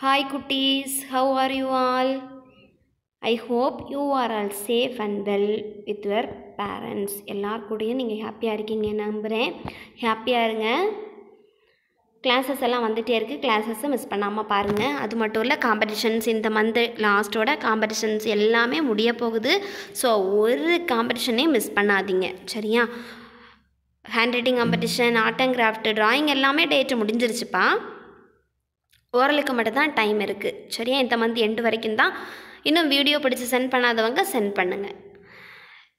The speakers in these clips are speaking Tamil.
Hi cuties, how are you all? I hope you are all safe and well with your parents. எல்லார் கூடயும் நீங்கள் ஹாப்பியாக இருக்கீங்க நம்புகிறேன். ஹாப்பியாக இருங்க. கிளாஸஸ் எல்லாம் வந்துகிட்டே இருக்குது. கிளாஸஸை மிஸ் பண்ணாமல் பாருங்கள். அது மட்டும் இல்லை, காம்படிஷன்ஸ் இந்த மந்த் லாஸ்ட்டோட காம்படிஷன்ஸ் எல்லாமே முடிய போகுது. ஸோ ஒரு காம்படிஷனையும் மிஸ் பண்ணாதீங்க, சரியா? Hand writing competition, art and craft, drawing எல்லாமே டேட்டு முடிஞ்சிருச்சுப்பா. ஓரலுக்கு மட்டும்தான் டைம் இருக்குது, சரியா? இந்த மந்த் எண்டு வரைக்கும் தான். இன்னும் வீடியோ பிடிச்சி சென்ட் பண்ணாதவங்க சென்ட் பண்ணுங்கள்.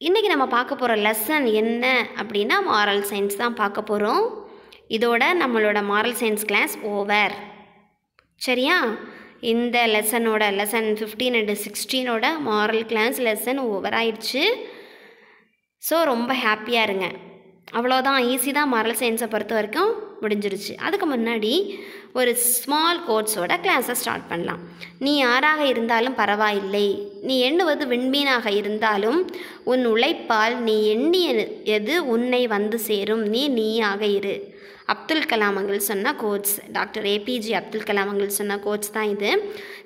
இன்றைக்கி நம்ம பார்க்க போகிற லெசன் என்ன அப்படின்னா மாரல் சயின்ஸ் தான் பார்க்க போகிறோம். இதோட நம்மளோட மாரல் சயின்ஸ் கிளாஸ் ஓவர், சரியா? இந்த lesson 15 and 16 moral class lesson over ஆயிடுச்சு. ஸோ ரொம்ப ஹாப்பியாக இருங்க. அவ்வளோதான், ஈஸி தான். மாரல் சயின்ஸை பொறுத்த வரைக்கும் முடிஞ்சிருச்சு. அதுக்கு முன்னாடி ஒரு ஸ்மால் கோட்ஸோட கிளாஸை ஸ்டார்ட் பண்ணலாம். நீ யாராக இருந்தாலும் பரவாயில்லை, நீ எண்ணுவது விண்மீனாக இருந்தாலும் உன் உழைப்பால் நீ எண்ணியது உன்னை வந்து சேரும், நீ நீயாக இரு. அப்துல் கலாம் அவர்கள் சொன்ன quotes, doctor APJ Abdul Kalam அவர்கள் சொன்ன கோட்ஸ் தான் இது.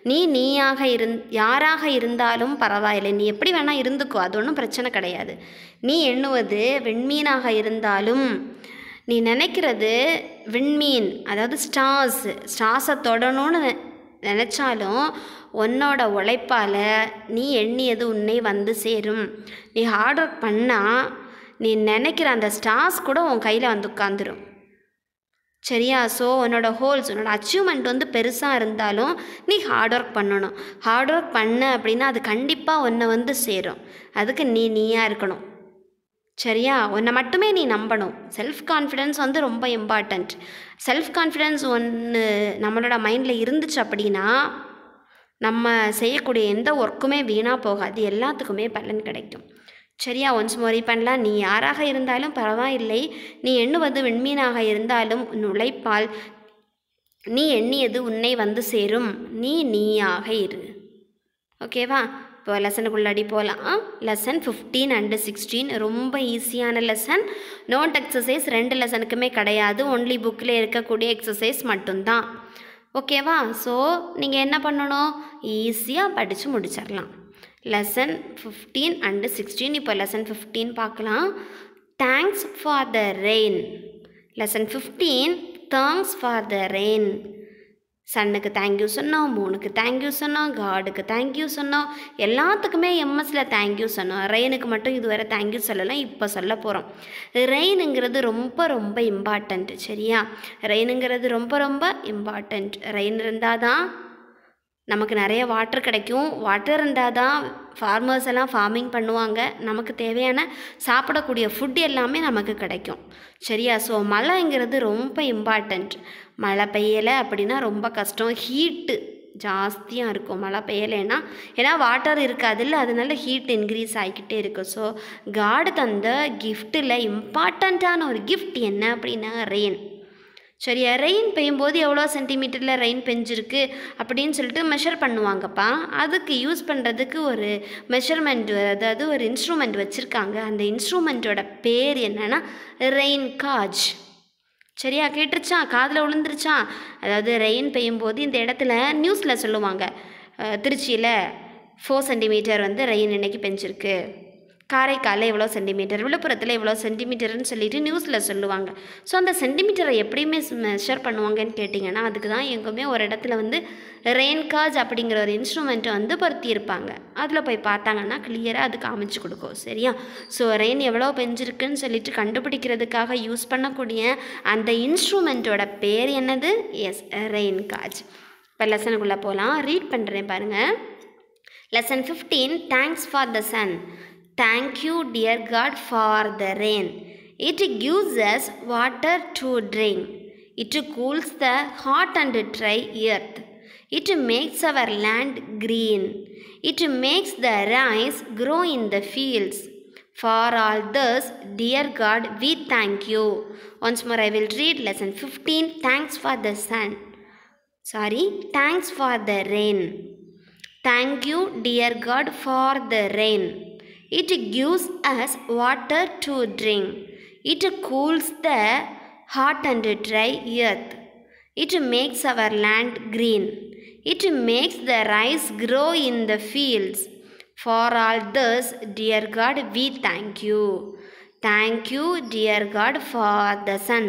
நீ நீயாக யாராக இருந்தாலும் பரவாயில்லை, நீ எப்படி வேணால் இருந்துக்கோ, அது ஒன்றும் பிரச்சனை கிடையாது. நீ எண்ணுவது விண்மீனாக இருந்தாலும், நீ நினைக்கிறது விண்மீன், அதாவது ஸ்டார்ஸை தொடணும்னு நினச்சாலும் உன்னோட உழைப்பால் நீ எண்ணியது உன்னை வந்து சேரும். நீ ஹார்ட் ஒர்க் பண்ணால் நீ நினைக்கிற அந்த ஸ்டார்ஸ் கூட உன் கையில் வந்து உட்காந்துரும், சரியா? ஸோ உன்னோட கோல்ஸ், உன்னோட அச்சீவ்மெண்ட் வந்து பெருசாக இருந்தாலும் நீ ஹார்ட் ஒர்க் பண்ணணும். ஹார்ட் ஒர்க் பண்ண அப்படின்னா அது கண்டிப்பாக உன்னை வந்து சேரும். அதுக்கு நீயாக இருக்கணும், சரியா? உன்னை மட்டுமே நீ நம்பணும். செல்ஃப் கான்ஃபிடென்ஸ் வந்து ரொம்ப இம்பார்ட்டண்ட். செல்ஃப் கான்ஃபிடென்ஸ் ஒன்று நம்மளோட மைண்டில் இருந்துச்சு அப்படின்னா நம்ம செய்யக்கூடிய எந்த ஒர்க்குமே வீணாக போகாது, எல்லாத்துக்குமே பலன் கிடைக்கும், சரியா? ஒன்ஸ் மோரி பண்ணலாம். நீ யாராக இருந்தாலும் பரவாயில்லை, நீ எண்ணுவது விண்மீனாக இருந்தாலும் உன் உழைப்பால் நீ எண்ணியது உன்னை வந்து சேரும், நீ நீயாக இரு. ஓகேவா? இப்போ லெசனுக்குள்ளாடி போகலாம். லெசன் 15 and 16 ரொம்ப ஈஸியான லெசன். நோட் எக்ஸசைஸ் 2 லெசனுக்குமே கிடையாது, ஒன்லி புக்கில் இருக்கக்கூடிய எக்ஸசைஸ் மட்டும்தான், ஓகேவா? ஸோ நீங்கள் என்ன பண்ணணும், ஈஸியாக படித்து முடிச்சிடலாம். Lesson 15 and 16. இப்போ லெசன் 15 பார்க்கலாம். Thanks for the rain. Lesson 15 thanks for the rain. சன்னுக்கு தேங்க்யூ சொன்னோம், மூணுக்கு தேங்க்யூ சொன்னோம், காடுக்கு தேங்க்யூ சொன்னோம், எல்லாத்துக்குமே எம்எஸ்சில் தேங்க்யூ சொன்னோம். ரெயினுக்கு மட்டும் இதுவரை தேங்க்யூ சொல்லலாம், இப்போ சொல்ல போகிறோம். ரெயினுங்கிறது ரொம்ப ரொம்ப இம்பார்ட்டண்ட், சரியா? ரெயினுங்கிறது ரொம்ப ரொம்ப இம்பார்ட்டண்ட். ரெயின் இருந்தால் தான் நமக்கு நிறைய வாட்டர் கிடைக்கும். வாட்டர் இருந்தால் தான் ஃபார்மர்ஸ் எல்லாம் ஃபார்மிங் பண்ணுவாங்க, நமக்கு தேவையான சாப்பிடக்கூடிய ஃபுட் எல்லாமே நமக்கு கிடைக்கும், சரியா? ஸோ மழைங்கிறது ரொம்ப இம்பார்ட்டண்ட். மழை பெய்யலை அப்படின்னா ரொம்ப கஷ்டம், ஹீட்டு ஜாஸ்தியாக இருக்கும் மழை பெய்யலைன்னா. ஏன்னா வாட்டர் இருக்காதுல்ல, அதனால ஹீட் இன்க்ரீஸ் ஆகிக்கிட்டே இருக்கும். ஸோ காடு தந்த கிஃப்ட்டில் இம்பார்ட்டண்ட்டான ஒரு கிஃப்ட் என்ன அப்படின்னா ரெயின், சரியா? ரெயின் பெய்யும்போது எவ்வளோ சென்டிமீட்டரில் ரெயின் பெஞ்சிருக்கு அப்படின்னு சொல்லிட்டு மெஷர் பண்ணுவாங்கப்பா. அதுக்கு யூஸ் பண்ணுறதுக்கு ஒரு மெஷர்மெண்ட், அதாவது ஒரு இன்ஸ்ட்ருமெண்ட் வச்சுருக்காங்க. அந்த இன்ஸ்ட்ருமெண்ட்டோட பேர் என்னென்னா ரெயின் காஜ், சரியா? கேட்டுருச்சா? காதில் விழுந்துருச்சா? அதாவது ரெயின் பெய்யும்போது இந்த இடத்துல நியூஸில் சொல்லுவாங்க, திருச்சியில் 4 சென்டிமீட்டர் வந்து ரெயின் இன்னைக்கு பெஞ்சிருக்கு, காரைக்காலில் எவ்வளோ சென்டிமீட்டர், விழுப்புரத்தில் எவ்வளோ சென்டிமீட்டர்னு சொல்லிட்டு நியூஸில் சொல்லுவாங்க. ஸோ அந்த சென்டிமீட்டரை எப்படியுமே மெஷர் பண்ணுவாங்கன்னு கேட்டிங்கன்னா அதுக்கு தான் எங்குமே ஒரு இடத்துல வந்து ரெயின் காஜ் அப்படிங்கிற ஒரு இன்ஸ்ட்ருமெண்ட்டை வந்து பொருத்தியிருப்பாங்க. அதில் போய் பார்த்தாங்கன்னா கிளியராக அது காமிச்சு கொடுக்கும், சரியா? ஸோ ரெயின் எவ்வளோ பெஞ்சிருக்குன்னு சொல்லிட்டு கண்டுபிடிக்கிறதுக்காக யூஸ் பண்ணக்கூடிய அந்த இன்ஸ்ட்ருமெண்ட்டோட பேர் என்னது? Yes, rain gauge. இப்போ லெசனுக்குள்ளே போகலாம், ரீட் பண்ணுறேன் பாருங்கள். Lesson 15 thanks for the sun. Thank you, dear God, for the rain. It gives us water to drink. It cools the hot and dry earth. It makes our land green. It makes the rice grow in the fields. For all this, dear God, we thank you. Once more I will read lesson 15. Thanks for the sun. Thanks for the rain. Thank you, dear God, for the rain. It gives us water to drink. It cools the hot and dry earth. It makes our land green. It makes the rice grow in the fields. For all this, dear God, we thank you. Thank you, dear God, for the sun,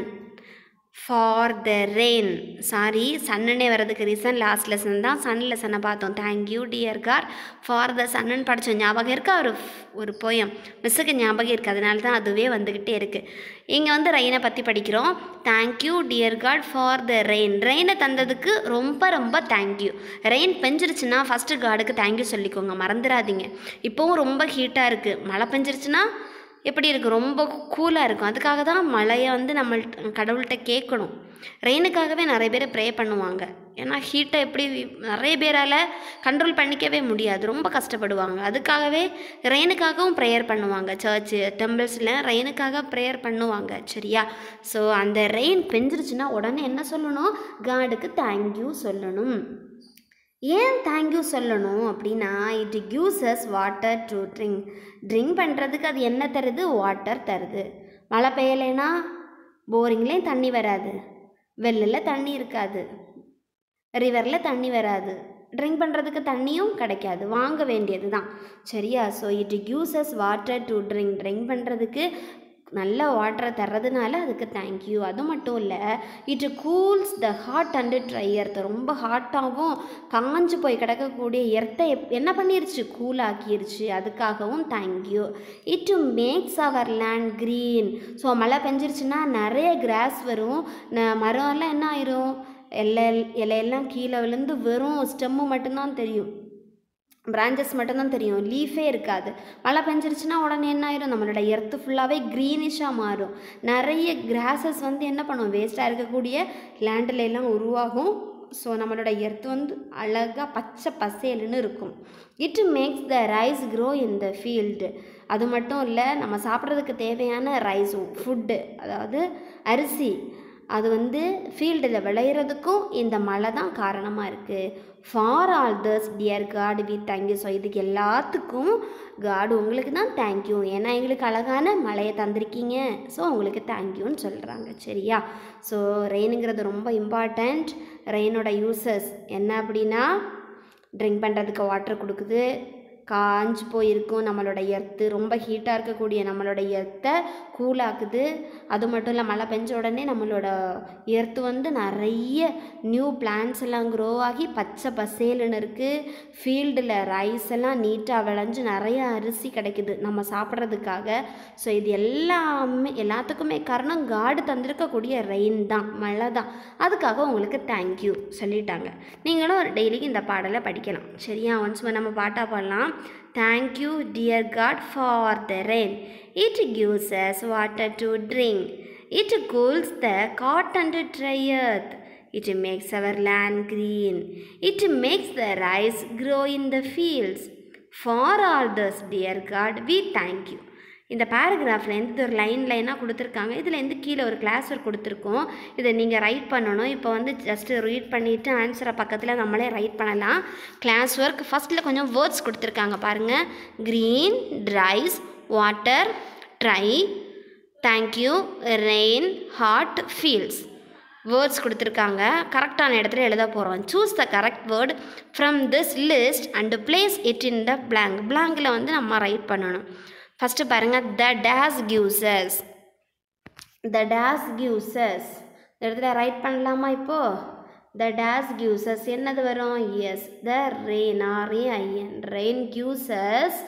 for the rain. Sorry, சன்னனே வரதுக்கு ரீசன் லாஸ்ட் லெசன் தான் சன் லெசனை பார்த்தோம். Thank you dear God for the sun படித்தோம். ஞாபகம் இருக்கா? ஒரு போயம் மிஸ்ஸுக்கு ஞாபகம் இருக்குது, அதனால தான் அதுவே வந்துக்கிட்டே இருக்குது. இங்கே வந்து ரெயினை பற்றி படிக்கிறோம். Thank you dear God for the rain. ரெயினை தந்ததுக்கு ரொம்ப ரொம்ப தேங்க்யூ. ரெயின் பெஞ்சிருச்சுன்னா ஃபஸ்ட்டு காடுக்கு தேங்க்யூ சொல்லிக்கோங்க, மறந்துடாதீங்க. இப்போவும் ரொம்ப ஹீட்டாக இருக்குது. மழை பெஞ்சிருச்சுன்னா எப்படி இருக்கும்? ரொம்ப கூலாக இருக்கும். அதுக்காக தான் மழையை வந்து நம்ம கடவுள்கிட்ட கேட்கணும். ரெயினுக்காகவே நிறைய பேர் ப்ரே பண்ணுவாங்க. ஏன்னா ஹீட்டை எப்படி நிறைய பேரால் கண்ட்ரோல் பண்ணிக்கவே முடியாது, ரொம்ப கஷ்டப்படுவாங்க. அதுக்காகவே ரெயினுக்காகவும் ப்ரேயர் பண்ணுவாங்க. சர்ச்சு டெம்பிள்ஸில் ரெயினுக்காக ப்ரேயர் பண்ணுவாங்க. சரியா? ஸோ அந்த ரெயின் பெஞ்சிருச்சுன்னா உடனே என்ன சொல்லணும்? காடுக்கு தேங்க்யூ சொல்லணும். ஏன் தேங்க்யூ சொல்லணும் அப்படின்னா, it gives us water to drink பண்ணுறதுக்கு அது என்ன தருது? வாட்டர் தருது. மழை பெய்யலைன்னா போரிங்லேயும் தண்ணி வராது, வெள்ளில் தண்ணி இருக்காது, ரிவரில் தண்ணி வராது, ட்ரிங்க் பண்ணுறதுக்கு தண்ணியும் கிடைக்காது, வாங்க வேண்டியது தான். சரியா? So it gives us water to drink பண்ணுறதுக்கு நல்ல வாட்டரை தர்றதுனால அதுக்கு தேங்க்யூ. அது மட்டும் இல்லை, it cools the hot and dry earth. ரொம்ப ஹாட்டாகவும் காஞ்சு போய் கிடக்கக்கூடிய எர்த்தை என்ன பண்ணிருச்சு? கூலாக்கிருச்சு. அதுக்காகவும் thank you. It makes our land green. So மழை பெஞ்சிருச்சுன்னா நிறைய கிராஸ் வரும். மரம்லாம் என்ன ஆயிரும்? இலையெல்லாம் கீழே விழுந்து வெறும் ஸ்டெம்மு மட்டும்தான் தெரியும், பிரான்ச்சஸ் மட்டும்தான் தெரியும், லீஃபே இருக்காது. மழை பெஞ்சிருச்சுன்னா உடனே என்ன ஆயிரும்? நம்மளோட எர்த்து ஃபுல்லாகவே க்ரீனிஷாக மாறும். நிறைய கிராஸஸ் வந்து என்ன பண்ணும்? வேஸ்ட்டாக இருக்கக்கூடிய லேண்டில் எல்லாம் உருவாகும். ஸோ நம்மளோட எர்த்து வந்து அழகாக பச்சை பசேலுன்னு இருக்கும். It makes the rice grow in the field. அது மட்டும் இல்லை, நம்ம சாப்பிட்றதுக்கு தேவையான ரைஸ் ஃபுட்டு, அதாவது அரிசி, அது வந்து ஃபீல்டில் விளையிறதுக்கும் இந்த மழை தான் காரணமாக இருக்குது. For all this dear God we thank you. ஸோ இதுக்கு எல்லாத்துக்கும் காட் உங்களுக்கு தான் தேங்க்யூ. ஏன்னா எங்களுக்கு அழகான மழையை தந்திருக்கீங்க, ஸோ உங்களுக்கு தேங்க்யூன்னு சொல்கிறாங்க. சரியா? ஸோ ரெயினுங்கிறது ரொம்ப இம்பார்ட்டண்ட். ரெயினோட யூசஸ் என்ன அப்படின்னா, ட்ரிங்க் பண்ணுறதுக்கு வாட்டர் கொடுக்குது, காஞ்சு போயிருக்கும் நம்மளோட எர்த்து, ரொம்ப ஹீட்டாக இருக்கக்கூடிய நம்மளோட எர்த்தை கூலாக்குது. அது மட்டும் இல்லை, மழை பெஞ்ச உடனே நம்மளோட எர்த்து வந்து நிறைய நியூ பிளான்ட்ஸ் எல்லாம் க்ரோ ஆகி பச்சை பசேலுன்னு இருக்குது. ஃபீல்டில் ரைஸ் எல்லாம் நீட்டாக விளைஞ்சு நிறைய அரிசி கிடைக்குது நம்ம சாப்பிட்றதுக்காக. ஸோ இது எல்லாத்துக்குமே காரணம் காடு தந்திருக்கக்கூடிய ரெயின் தான், மழை தான். அதுக்காக உங்களுக்கு தேங்க்யூ சொல்லிட்டாங்க. நீங்களும் டெய்லிக்கு இந்த பாடலை படிக்கலாம். சரியா? ஒன்ஸ் நம்ம பாட்டாக பாடலாம். Thank you, dear God, for the rain. It gives us water to drink. It cools the hot and dry earth. It makes our land green. It makes the rice grow in the fields. For all this, dear God, we thank you. இந்த பேராகிராஃபில் எந்த ஒரு லைனாக கொடுத்துருக்காங்க. இதில் எந்த கீழே ஒரு கிளாஸ் ஒர்க் கொடுத்துருக்கோம். இதை நீங்கள் ரைட் பண்ணணும். இப்போ வந்து ஜஸ்ட்டு ரீட் பண்ணிவிட்டு ஆன்சரை பக்கத்தில் நம்மளே ரைட் பண்ணலாம். கிளாஸ் ஒர்க் ஃபஸ்ட்டில் கொஞ்சம் வேர்ட்ஸ் கொடுத்துருக்காங்க பாருங்கள். Green, trees, water, dry, thank you, rain, hot, fields. Words கொடுத்துருக்காங்க. கரெக்டான இடத்துல எழுத போகிறோம். Choose the correct word from this list and place it in the blank. பிளாங்கில் வந்து நம்ம ரைட் பண்ணணும். ஃபஸ்ட்டு பாருங்கள், the dash gives us. The dash gives us இந்த இடத்துல ரைட் பண்ணலாமா? இப்போது த டேஸ் கிவ்ஸ் அஸ் என்னது வரும்? Yes, the rain, RAIN. Rain gives us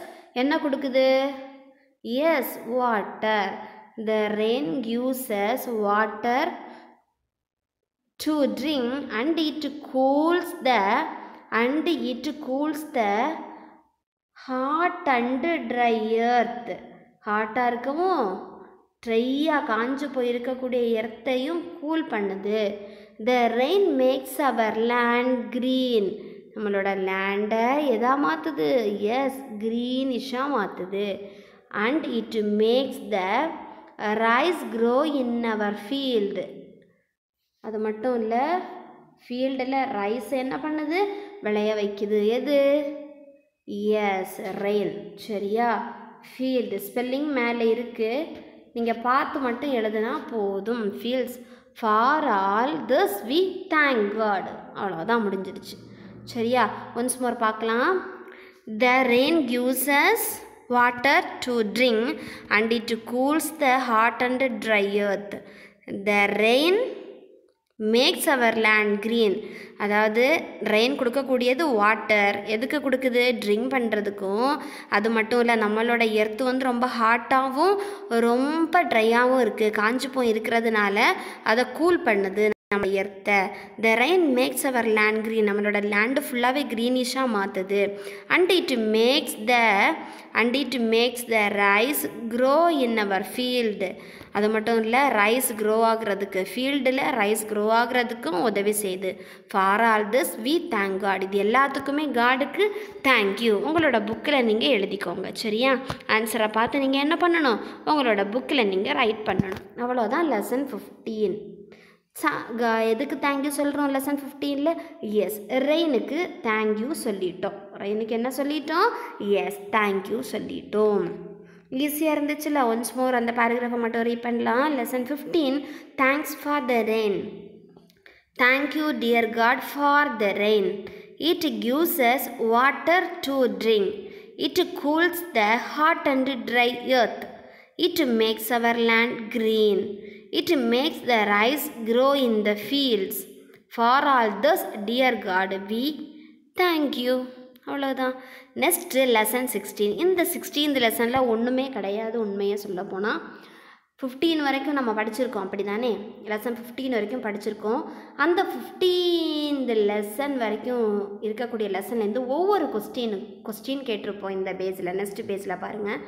என்ன கொடுக்குது? Yes, water. The rain gives us water to drink and it cools the hot and dry earth. ஹாட்டாக இருக்கவும் ட்ரையாக காஞ்சு போயிருக்கக்கூடிய எர்த்தையும் கூல் பண்ணுது. The rain makes our land green. நம்மளோட லேண்டை எதா மாற்றுது? எஸ், க்ரீனிஷாக மாற்றுது. And it makes the rice grow in our field. அது மட்டும் இல்லை, ஃபீல்டில் ரைஸ் என்ன பண்ணுது? விளைய வைக்குது. எது? Yes, rain. சரியா? ஃபீல்டு ஸ்பெல்லிங் மேலே இருக்குது, நீங்கள் பார்த்து மட்டும் எழுதுனா போதும். Fields. For all this we thank God. அவ்வளோதான், முடிஞ்சிடுச்சு. சரியா? ஒன்ஸ் மோர் பார்க்கலாம். The rain gives us water to drink and it cools the hot and dry earth. The rain makes our land green. அதாவது ரெயின் கொடுக்கக்கூடியது வாட்டர். எதுக்கு கொடுக்குது? ட்ரிங்க் பண்ணுறதுக்கும். அது மட்டும் இல்லை, நம்மளோட எர்த்து வந்து ரொம்ப ஹாட்டாகவும் ரொம்ப ட்ரையாகவும் இருக்குது, காஞ்சி போய் இருக்கிறதுனால அதை கூல் பண்ணுது நம்ம எர்த்தை. The rain makes our land green, நம்மளோட லேண்டு ஃபுல்லாகவே க்ரீனிஷாக மாற்றுது. And it makes the rice grow in our field. அது மட்டும் இல்லை, ரைஸ் க்ரோ ஆகிறதுக்கு, ஃபீல்டில் ரைஸ் க்ரோ ஆகிறதுக்கும் உதவி செய்யுது. For all this we thank God. இது எல்லாத்துக்குமே காடுக்கு தேங்க்யூ. உங்களோட புக்கில் நீங்கள் எழுதிக்கோங்க. சரியா? ஆன்சரை பார்த்து நீங்கள் என்ன பண்ணணும்? உங்களோட புக்கில் நீங்கள் ரைட் பண்ணணும். அவ்வளோதான் லெசன் 15. எதுக்கு தேங்க்யூ சொல்கிறோம் லெசன் 15ல்? எஸ், ரெயினுக்கு தேங்க்யூ சொல்லிட்டோம். ரெயினுக்கு என்ன சொல்லிட்டோம்? எஸ், தேங்க்யூ சொல்லிட்டோம். ஈஸியாக இருந்துச்சுல்ல? ஒன்ஸ் மோர் அந்த பேராகிராஃபை மட்டும் ரீட் பண்ணலாம். Lesson 15. Thanks for the rain. Thank you dear God for the rain. It gives us water to drink. It cools the hot and dry earth. It makes our land green. It makes the rice grow in the fields. For all this, dear God, we thank you. அவ்வளோதான். Next lesson 16. இந்த 16th லெசனில் ஒன்றுமே கிடையாது. உண்மையாக சொல்ல போனால் 15 வரைக்கும் நம்ம படிச்சிருக்கோம், அப்படி தானே? லெசன் 15 வரைக்கும் படிச்சிருக்கோம். அந்த 15th லெசன் வரைக்கும் இருக்கக்கூடிய லெசன்லேருந்து ஒவ்வொரு கொஸ்டின் கேட்டிருப்போம் இந்த பேஸில். நெக்ஸ்ட் பேஸில் பாருங்கள்,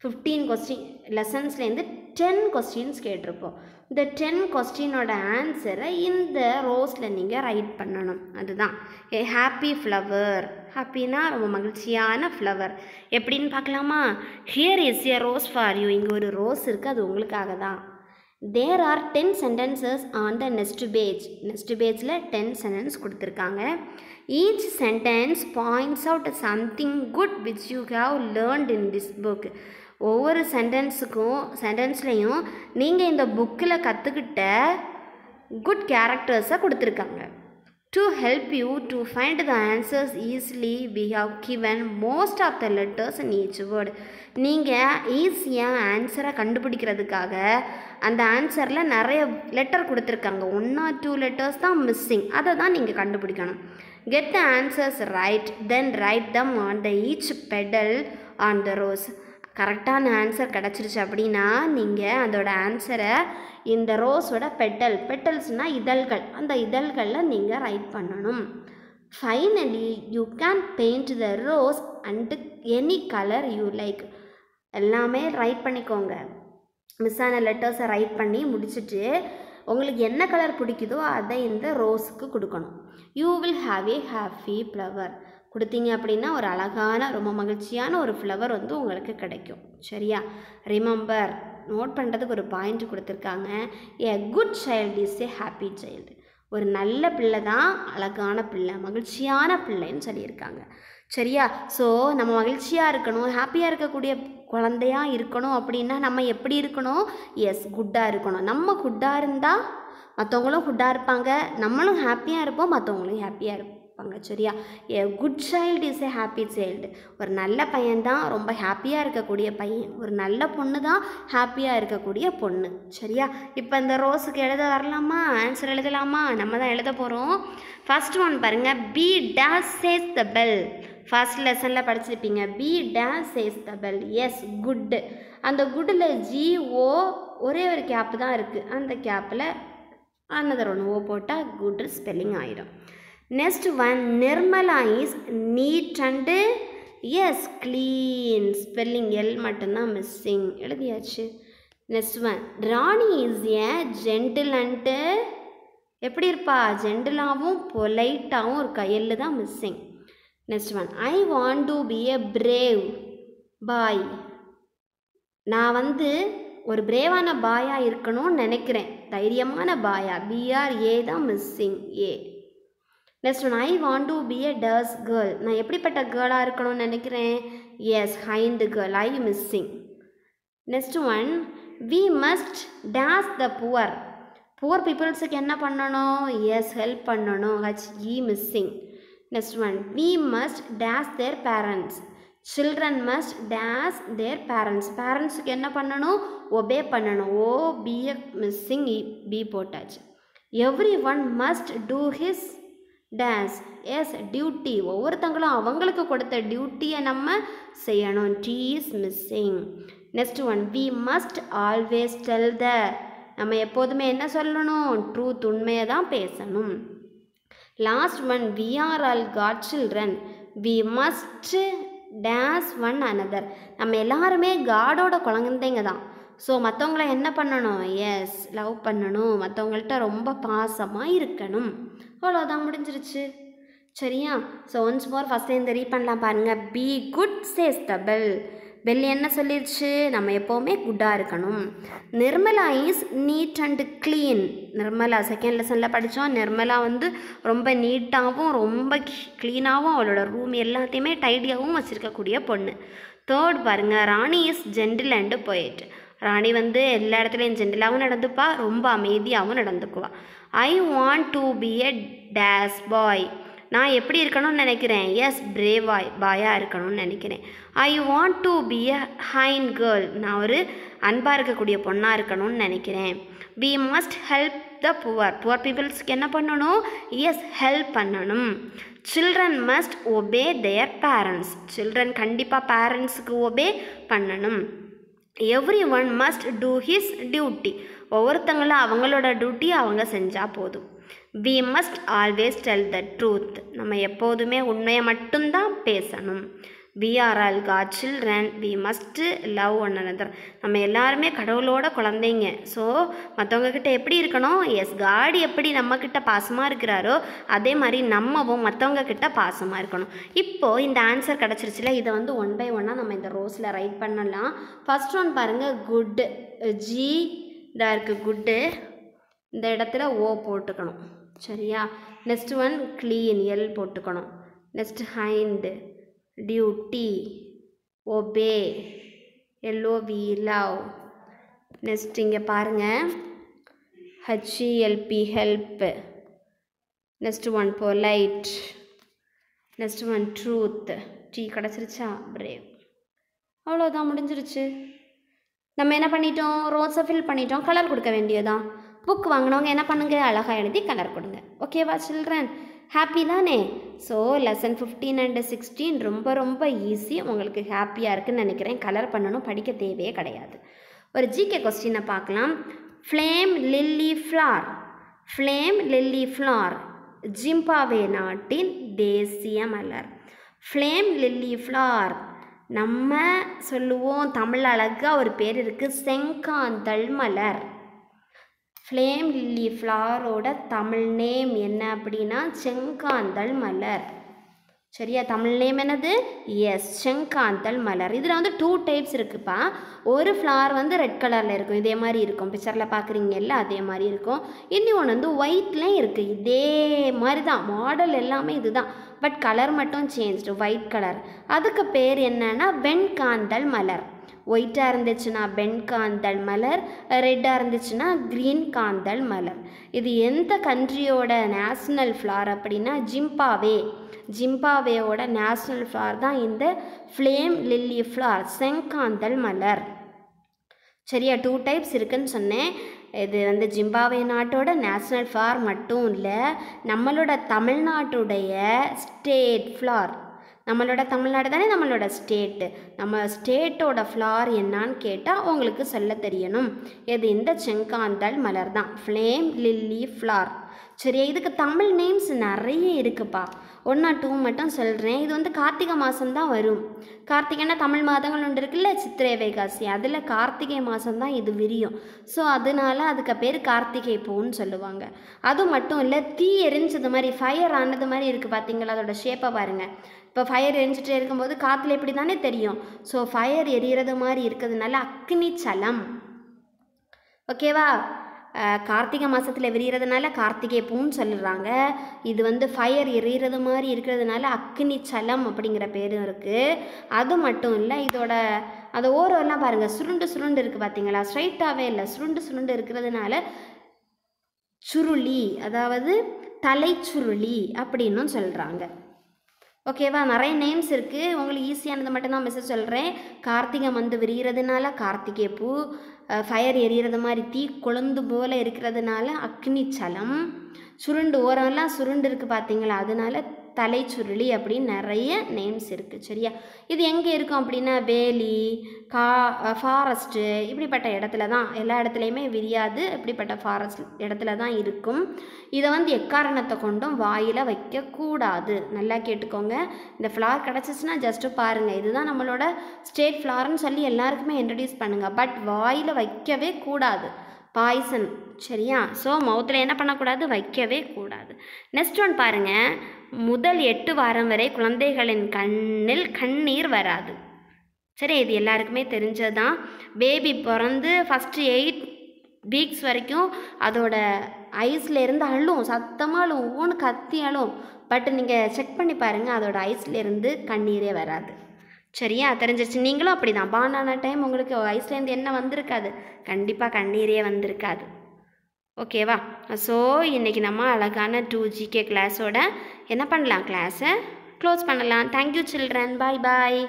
15 லெசன்ஸ்லேருந்து 10 கொஸ்டின்ஸ் கேட்டிருப்போம். இந்த 10 கொஸ்டினோட ஆன்சரை இந்த ரோஸில் நீங்கள் ரைட் பண்ணணும். அதுதான் ஏ ஹாப்பி ஃப்ளவர். ஹாப்பினா ரொம்ப மகிழ்ச்சியான ஃப்ளவர். எப்படின்னு பார்க்கலாமா? Here is a rose for you. இங்கே ஒரு ரோஸ் இருக்குது, அது உங்களுக்காக தான். There are 10 sentences on the next page. Next பேஜில் 10 sentences கொடுத்துருக்காங்க. Each sentence points out something good which you have learnt in this book. ஒவ்வொரு சென்டென்ஸ்லையும் நீங்கள் இந்த புக்கில் கற்றுக்கிட்ட குட் கேரக்டர்ஸை கொடுத்துருக்காங்க. To help you to find the answers easily we have given most of the letters in each word. நீங்கள் ஈஸியாக ஆன்சரை கண்டுபிடிக்கிறதுக்காக அந்த ஆன்சரில் நிறைய லெட்டர் கொடுத்துருக்காங்க. 1 or 2 letters தான் மிஸ்ஸிங். அதை தான் நீங்கள் கண்டுபிடிக்கணும். Get the answers right, then right them on the each pedal on the rose. கரெக்டான ஆன்சர் கிடச்சிருச்சு அப்படின்னா நீங்கள் அதோட ஆன்சரை இந்த ரோஸோட பெட்டல்ஸ்னால் இதழ்கள், அந்த இதழ்களில் நீங்கள் ரைட் பண்ணணும். Finally you can paint the rose and any colour you like. எல்லாமே ரைட் பண்ணிக்கோங்க. மிஸ் ஆன லெட்டர்ஸை ரைட் பண்ணி முடிச்சுட்டு உங்களுக்கு என்ன கலர் பிடிக்குதோ அதை இந்த ரோஸுக்கு கொடுக்கணும். You will have a happy flower. கொடுத்தீங்க அப்படின்னா ஒரு அழகான ரொம்ப மகிழ்ச்சியான ஒரு ஃப்ளவர் வந்து உங்களுக்கு கிடைக்கும். சரியா? ரிமெம்பர், நோட் பண்ணுறதுக்கு ஒரு பாயிண்ட் கொடுத்துருக்காங்க. ஏ good child is a happy child. ஒரு நல்ல பிள்ளை தான் அழகான பிள்ளை, மகிழ்ச்சியான பிள்ளைன்னு சொல்லியிருக்காங்க. சரியா? ஸோ நம்ம மகிழ்ச்சியாக இருக்கணும், ஹாப்பியாக இருக்கக்கூடிய குழந்தையாக இருக்கணும் அப்படின்னா நம்ம எப்படி இருக்கணும்? எஸ், குட்டாக இருக்கணும். நம்ம குட்டாக இருந்தால் மற்றவங்களும் குட்டாக இருப்பாங்க, நம்மளும் ஹாப்பியாக இருப்போம், மற்றவங்களும் ஹாப்பியாக இருப்பாங்க. சரியா? ஏ good child is a happy child. ஒரு நல்ல பையன்தான் ரொம்ப ஹாப்பியாக இருக்கக்கூடிய பையன், ஒரு நல்ல பொண்ணு தான் ஹாப்பியாக இருக்கக்கூடிய பொண்ணு. சரியா? இப்போ இந்த ரோஸுக்கு எழுத வரலாமா? ஆன்சர் எழுதலாமா? நம்ம தான் எழுத போகிறோம். ஃபர்ஸ்ட் ஒன் பாருங்கள், B dash chase the bell. First லெசனில் படிச்சிருப்பீங்க. B dash chase the bell. Yes, good. அந்த குட்டில் GO ஒரே ஒரு கேப்பு தான் இருக்குது. அந்த கேப்பில் அனதர் ஒன்று ஓ போட்டால் குட் ஸ்பெல்லிங் ஆகிடும். Next one, Nirmala is neat and is clean. Spelling L மட்டும்தான் மிஸ்ஸிங். எழுதியாச்சு. Next one, Rani is a gentle and எப்படி இருப்பா? ஜென்டிலாகவும் பொலைட்டாகவும் இருக்கா. எல்லு தான் missing. Next one, I want to be a brave boy. நான் வந்து ஒரு பிரேவான பாயாக இருக்கணும்னு நினைக்கிறேன். தைரியமான பாயா. BRA தான் missing. A. Next one, I want to be a dash girl. நான் எப்படிப்பட்ட கேர்ளாக இருக்கணும்னு நினைக்கிறேன்? Yes, kind girl. I missing. Next one, we must dash the poor. Poor பீப்புள்ஸுக்கு என்ன பண்ணணும்? எஸ், ஹெல்ப் பண்ணணும். HE missing. Next one we must dash their parents. children must dash their parents. பேரண்ட்ஸுக்கு என்ன பண்ணணும்? ஒபே பண்ணணும். ஓ பிஏ மிஸ்ஸிங் பி போட்டாச்சு. Every one must do his days S duty. ஒவ்வொருத்தங்களும் அவங்களுக்கு கொடுத்த டியூட்டியை நம்ம செய்யணும். T is missing. Next one we must always tell the. நம்ம எப்போதுமே என்ன சொல்லணும்? ட்ரூத், உண்மையை தான் பேசணும். Last one we are all God children. We must days one another. நம்ம எல்லாருமே காடோட குழந்தைங்க தான். ஸோ மற்றவங்கள என்ன பண்ணணும்? எஸ் லவ் பண்ணணும். மற்றவங்கள்ட்ட ரொம்ப பாசமாக இருக்கணும். அவ்வளோதான், முடிஞ்சிருச்சு. சரியா? ஸோ ஒன்ஸ் மோர் ஃபஸ்ட்டு இந்த ரீட் பண்ணலாம் பாருங்கள். Be good chase the bell. Bell என்ன சொல்லிடுச்சு? நம்ம எப்போவுமே குட்டாக இருக்கணும். Nirmala is neat and clean. Nirmala second லெசனில் படித்தோம். நிர்மலா வந்து ரொம்ப நீட்டாகவும் ரொம்ப க்ளீனாகவும் அவளோட ரூம் எல்லாத்தையுமே டைடியாகவும் வச்சுருக்கக்கூடிய பொண்ணு. தேர்ட் பாருங்கள். Rani is gentle and polite. Rani வந்து எல்லா இடத்துலையும் ஜென்டிலாகவும் நடந்துப்பா, ரொம்ப அமைதியாகவும் நடந்துக்குவா. I want to be a dash boy. நான் எப்படி இருக்கணும்னு நினைக்கிறேன்? எஸ் பிரேவ் பாயாக இருக்கணும்னு நினைக்கிறேன். I want to be a ஹைன் கேர்ள். நான் ஒரு அன்பாக இருக்கக்கூடிய பொண்ணாக இருக்கணும்னு நினைக்கிறேன். We must help the poor. Poor பீப்புள்ஸ்க்கு என்ன பண்ணணும்? எஸ் ஹெல்ப் பண்ணணும். Children must obey their parents. Children கண்டிப்பாக பேரண்ட்ஸுக்கு ஒபே பண்ணணும். Every one must do his duty. ஒவ்வொருத்தங்களும் அவங்களோட டியூட்டி அவங்க செஞ்சால் போதும். We must always tell the truth. நம்ம எப்போதுமே உண்மையை மட்டும்தான் பேசணும். We are all God children. We must love one another. நம்ம எல்லாருமே கடவுளோட குழந்தைங்க. ஸோ மற்றவங்கக்கிட்ட எப்படி இருக்கணும்? எஸ் காட் எப்படி நம்மக்கிட்ட பாசமாக இருக்கிறாரோ அதே மாதிரி நம்மவும் மற்றவங்கக்கிட்ட பாசமாக இருக்கணும். இப்போது இந்த ஆன்சர் கிடச்சிருச்சுல, இதை வந்து ஒன் பை ஒன்னாக நம்ம இந்த ரோஸில் ரைட் பண்ணலாம். ஃபஸ்ட் ஒன் பாருங்கள். குட் ஜி இதாக இருக்குது குட்டு. இந்த இடத்துல ஓ போட்டுக்கணும். சரியா? நெக்ஸ்ட் ஒன் க்ளீன் எல் போட்டுக்கணும். Next kind duty obey L O V love. Next இங்கே பாருங்கள் H E L P help. Next one polite. Next one truth. T கிடச்சிருச்சா? பிரேவ். அவ்வளோதான், முடிஞ்சிருச்சு. நம்ம என்ன பண்ணிட்டோம்? ரோஸை ஃபில் பண்ணிட்டோம். கலர் கொடுக்க வேண்டியதான். புக் வாங்கினவங்க என்ன பண்ணுங்க? அழகாக எழுதி கலர் கொடுங்க. ஓகேவா சில்ட்ரன்? ஹாப்பி தானே? ஸோ லெசன் 15 அண்ட் 16 ரொம்ப ரொம்ப ஈஸி. உங்களுக்கு ஹாப்பியாக இருக்குதுன்னு நினைக்கிறேன். கலர் பண்ணணும், படிக்க தேவையே கிடையாது. ஒரு ஜிகே கொஸ்டினை பார்க்கலாம். Flame lily flower. Flame lily flower Zimbabwe நாட்டின் தேசிய மலர். ஃப்ளேம் லில்லி ஃப்ளார் நம்ம சொல்லுவோம் தமிழ் அழகாக ஒரு பேர் இருக்குது, செங்காந்தள் மலர். ஃப்ளேம் லில்லி ஃப்ளாரோட தமிழ் நேம் என்ன அப்படின்னா செங்காந்தள் மலர். சரியா? தமிழ் நேம் என்னது? எஸ் செங்காந்தள் மலர். இதில் வந்து 2 டைப்ஸ் இருக்குப்பா. ஒரு ஃப்ளார் வந்து ரெட் கலரில் இருக்கும், இதே மாதிரி இருக்கும். பிக்சரில் பார்க்குறீங்கல்ல அதே மாதிரி இருக்கும். இன்னொன்று வந்து ஒயிட்லேயும் இருக்குது, இதே மாதிரி தான். மாடல் எல்லாமே இதுதான், பட் கலர் மட்டும் சேஞ்ச்டு, ஒயிட் கலர். அதுக்கு பேர் என்னன்னா வெண்காந்தள் மலர். ஒயிட்டாக இருந்துச்சுன்னா வெண்காந்தள் மலர், ரெட்டாக இருந்துச்சுன்னா க்ரீன் காந்தள் மலர். இது எந்த கண்ட்ரியோட நேஷ்னல் ஃப்ளார் அப்படின்னா ஜிம்பாவே. ஜிம்பாவேயோட நேஷ்னல் ஃப்ளார் தான் இந்த ஃப்ளேம் லில்லி ஃப்ளார், செங்காந்தள் மலர். சரியா? 2 டைப்ஸ் இருக்குன்னு சொன்னேன். இது வந்து ஜிம்பாவே நாட்டோட நேஷ்னல் ஃப்ளார் மட்டும் இல்லை, நம்மளோட தமிழ்நாட்டுடைய ஸ்டேட் ஃப்ளார். நம்மளோட தமிழ்நாடு தானே நம்மளோட ஸ்டேட்டு. நம்ம ஸ்டேட்டோட ஃப்ளார் என்னான்னு கேட்டால் உங்களுக்கு சொல்ல தெரியணும். இது இந்த செங்காந்தள் மலர் தான், ஃப்ளேம் லில்லி ஃப்ளார். சரியா? இதுக்கு தமிழ் நேம்ஸ் நிறைய இருக்குப்பா. 1 or 2 மட்டும் சொல்கிறேன். இது வந்து கார்த்திகை மாதம்தான் வரும். கார்த்திகைன்னா தமிழ் மாதங்கள் ஒன்று இருக்குல்ல, சித்திரை வைகாசி, அதில் கார்த்திகை மாதம்தான் இது விரியும். ஸோ அதனால அதுக்கு பேர் கார்த்திகை பூன்னு சொல்லுவாங்க. அது மட்டும் இல்லை, தீ எரிஞ்சது மாதிரி ஃபயர் ஆனது மாதிரி இருக்குது பார்த்தீங்களா? அதோட ஷேப்பை பாருங்கள். இப்போ ஃபயர் எரிஞ்சிட்டே இருக்கும்போது காற்றுல எப்படி தானே தெரியும்? ஸோ ஃபயர் எரிகிறது மாதிரி இருக்கிறதுனால அக்னி சலம். ஓகேவா? கார்த்திகை மாதத்தில் விரிகிறதுனால கார்த்திகை பூன்னு சொல்லுறாங்க. இது வந்து ஃபயர் எரிகிறது மாதிரி இருக்கிறதுனால அக்னி சலம் அப்படிங்கிற பேரும் இருக்குது. அது மட்டும் இல்லை, இதோட அந்த ஓரெல்லாம் பாருங்கள், சுருண்டு சுருண்டு இருக்குது பார்த்தீங்களா? ஸ்ட்ரைட்டாகவே இல்லை, சுருண்டு சுருண்டு இருக்கிறதுனால சுருளி, அதாவது தலை சுருளி அப்படின்னும் சொல்கிறாங்க. ஓகேவா? நிறைய நேம்ஸ் இருக்குது. உங்களுக்கு ஈஸியானது மட்டும்தான் மிஸ் சொல்கிறேன். கார்த்திகை வந்து விரிகிறதுனால கார்த்திகை பூ, ஃபயர் எரியிறது மாதிரி தீ கொழுந்து போல் இருக்கிறதுனால அக்னி சலம், சுருண்டு ஓரம்லாம் சுருண்டு இருக்குது பார்த்தீங்களா, அதனால தலைச்சுருளி அப்படின்னு நிறைய நேம்ஸ் இருக்குது. சரியா? இது எங்கே இருக்கும் அப்படின்னா வேலி, ஃபாரஸ்ட்டு இப்படிப்பட்ட இடத்துல தான், எல்லா இடத்துலையுமே விரியாது, இப்படிப்பட்ட ஃபாரஸ்ட் இடத்துல தான் இருக்கும். இதை வந்து எக்காரணத்தை கொண்டும் வாயில் வைக்கக்கூடாது. நல்லா கேட்டுக்கோங்க. இந்த ஃப்ளார் கிடச்சிச்சின்னா ஜஸ்ட்டு பாருங்கள், இதுதான் நம்மளோட ஸ்டேட் ஃப்ளார்னு சொல்லி எல்லாருக்குமே இன்ட்ரடியூஸ் பண்ணுங்கள். பட் வாயில் வைக்கவே கூடாது, பாய்சன். சரியா? ஸோ மவுத்தில் என்ன பண்ணக்கூடாது, வைக்கவே கூடாது. நெக்ஸ்ட் ஒன் பாருங்கள். முதல் 8 வாரம் வரை குழந்தைகளின் கண்ணில் கண்ணீர் வராது. சரி, இது எல்லாருக்குமே தெரிஞ்சது தான். பேபி பிறந்து ஃபஸ்ட்டு 8 வீக்ஸ் வரைக்கும் அதோட ஐஸ்லேருந்து அழும், சத்தமாக அழும், ஒவ்வொன்று கத்தி அழும். பட் நீங்கள் செக் பண்ணி பாருங்கள், அதோட ஐஸ்லேருந்து கண்ணீரே வராது. சரியா? தெரிஞ்சிருச்சு. நீங்களும் அப்படி தான், பாண்டான டைம் உங்களுக்கு ஐஸ்லேருந்து என்ன வந்திருக்காது, கண்டிப்பாக கண்ணீரே வந்திருக்காது. ஓகேவா? ஸோ இன்றைக்கி நம்ம அழகான 2GK கிளாஸோட என்ன பண்ணலாம், கிளாஸை க்ளோஸ் பண்ணலாம். Thank you children. பாய் பாய்.